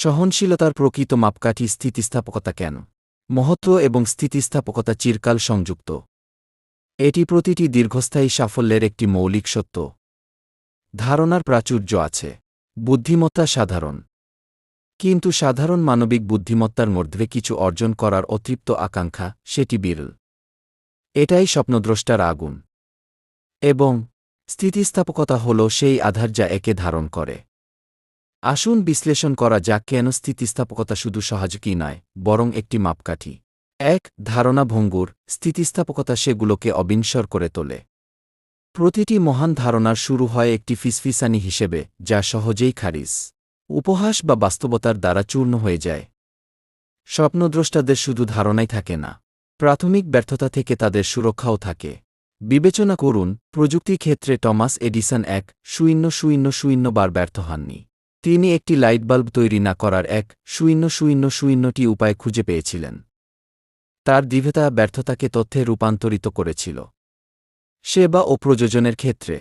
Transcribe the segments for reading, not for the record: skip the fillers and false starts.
সহনশীলতার প্রকৃত মাপকাঠি স্থিতিস্থাপকতা কেন? মহত্ব এবং স্থিতিস্থাপকতা চিরকাল সংযুক্ত। এটি প্রতিটি দীর্ঘস্থায়ী সাফল্যের একটি মৌলিক সত্য। ধারণার প্রাচুর্য আছে। বুদ্ধিমত্তা সাধারণ। কিন্তু সাধারণ মানবিক বুদ্ধিমত্তার মধ্যে কিছু অর্জন করার অতৃপ্ত আকাঙ্ক্ষা, সেটি বিরল। এটাই স্বপ্নদ্রষ্টার আগুন। এবং স্থিতিস্থাপকতা হল সেই আধার যা একে ধারণ করে। আসুন বিশ্লেষণ করা যাক কেন স্থিতিস্থাপকতা শুধু সহায়কই নয়, বরং একটি মাপকাঠি। ১. ধারণা ভঙ্গুর স্থিতিস্থাপকতা সেগুলোকে অবিনশ্বর করে তোলে। প্রতিটি মহান ধারণার শুরু হয় একটি ফিসফিসানি হিসেবে, যা সহজেই খারিজ, উপহাস বা বাস্তবতার দ্বারা চূর্ণ হয়ে যায়। স্বপ্নদ্রষ্টাদের শুধু ধারণাই থাকে না, প্রাথমিক ব্যর্থতা থেকে তাদের সুরক্ষাও থাকে। বিবেচনা করুন, প্রযুক্তি ক্ষেত্রে টমাস এডিসন ১,০০০ বার ব্যর্থ হননি। তিনি একটি লাইটবাল্ব তৈরি না করার ১,০০০টি উপায় খুঁজে পেয়েছিলেন। তার দৃঢ়তা ব্যর্থতাকে তথ্যে রূপান্তরিত করেছিল। সেবা ও প্রযোজনের ক্ষেত্রে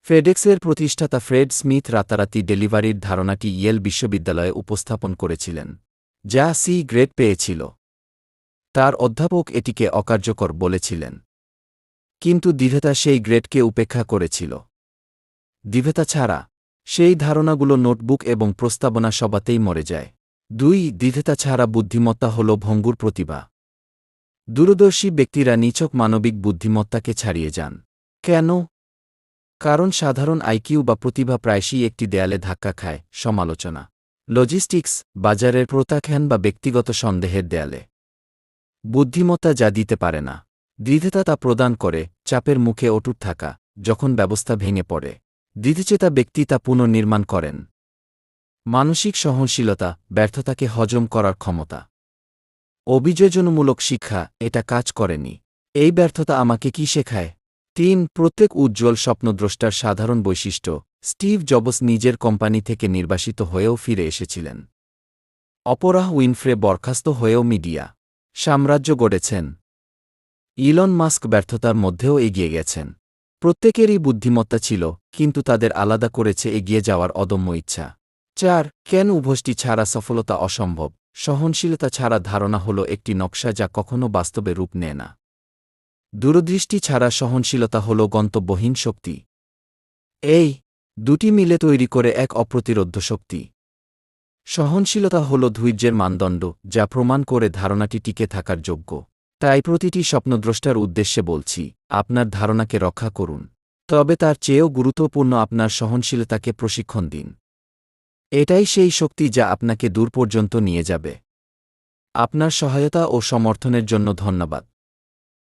ফেডেক্সের প্রতিষ্ঠাতা ফ্রেড স্মিথ রাতারাতি ডেলিভারির ধারণাটি ইয়েল বিশ্ববিদ্যালয়ে উপস্থাপন করেছিলেন, যা সি গ্রেড পেয়েছিল। তার অধ্যাপক এটিকে অকার্যকর বলেছিলেন, কিন্তু দৃঢ়তা সেই গ্রেডকে উপেক্ষা করেছিল। দৃঢ়তা ছাড়া সেই ধারণাগুলো নোটবুক এবং প্রস্তাবনা সবাতেই মরে যায়। ২. দৃঢ়তা ছাড়া বুদ্ধিমত্তা হল ভঙ্গুর প্রতিভা। দূরদর্শী ব্যক্তিরা নিছক মানবিক বুদ্ধিমত্তাকে ছাড়িয়ে যান। কেন? কারণ সাধারণ আইকিউ বা প্রতিভা প্রায়শই একটি দেয়ালে ধাক্কা খায়, সমালোচনা, লজিস্টিক্স, বাজারের প্রত্যাখ্যান বা ব্যক্তিগত সন্দেহের দেয়ালে। বুদ্ধিমত্তা যা দিতে পারে না, দৃঢ়তা তা প্রদান করে। চাপের মুখে অটুট থাকা, যখন ব্যবস্থা ভেঙে পড়ে, দৃঢ়চেতা ব্যক্তি তা পুনর্নির্মাণ করেন। মানসিক সহনশীলতা, ব্যর্থতাকে হজম করার ক্ষমতা। অভিযোজনমূলক শিক্ষা, এটা কাজ করেনি, এই ব্যর্থতা আমাকে কি শেখায়? ৩. প্রত্যেক উজ্জ্বল স্বপ্নদ্রষ্টার সাধারণ বৈশিষ্ট্য। স্টিভ জবস নিজের কোম্পানি থেকে নির্বাসিত হয়েও ফিরে এসেছিলেন। অপরাহ উইনফ্রে বরখাস্ত হয়েও মিডিয়া সাম্রাজ্য গড়েছেন। ইলন মাস্ক ব্যর্থতার মধ্যেও এগিয়ে গেছেন। প্রত্যেকেরই বুদ্ধিমত্তা ছিল, কিন্তু তাদের আলাদা করেছে এগিয়ে যাওয়ার অদম্য ইচ্ছা। ৪. কেন উভয়টি ছাড়া সফলতা অসম্ভব? সহনশীলতা ছাড়া ধারণা হল একটি নকশা যা কখনও বাস্তবে রূপ নেয় না। দূরদৃষ্টি ছাড়া সহনশীলতা হল গন্তব্যহীন শক্তি। এই দুটি মিলে তৈরি করে এক অপ্রতিরোধ্য শক্তি। সহনশীলতা হল ধৈর্যের মানদণ্ড, যা প্রমাণ করে ধারণাটি টিকে থাকার যোগ্য। তাই প্রতিটি স্বপ্নদ্রষ্টার উদ্দেশ্যে বলছি, আপনার ধারণাকে রক্ষা করুন, তবে তার চেয়েও গুরুত্বপূর্ণ আপনার সহনশীলতাকে প্রশিক্ষণ দিন। এটাই সেই শক্তি যা আপনাকে দূর পর্যন্ত নিয়ে যাবে। আপনার সহায়তা ও সমর্থনের জন্য ধন্যবাদ।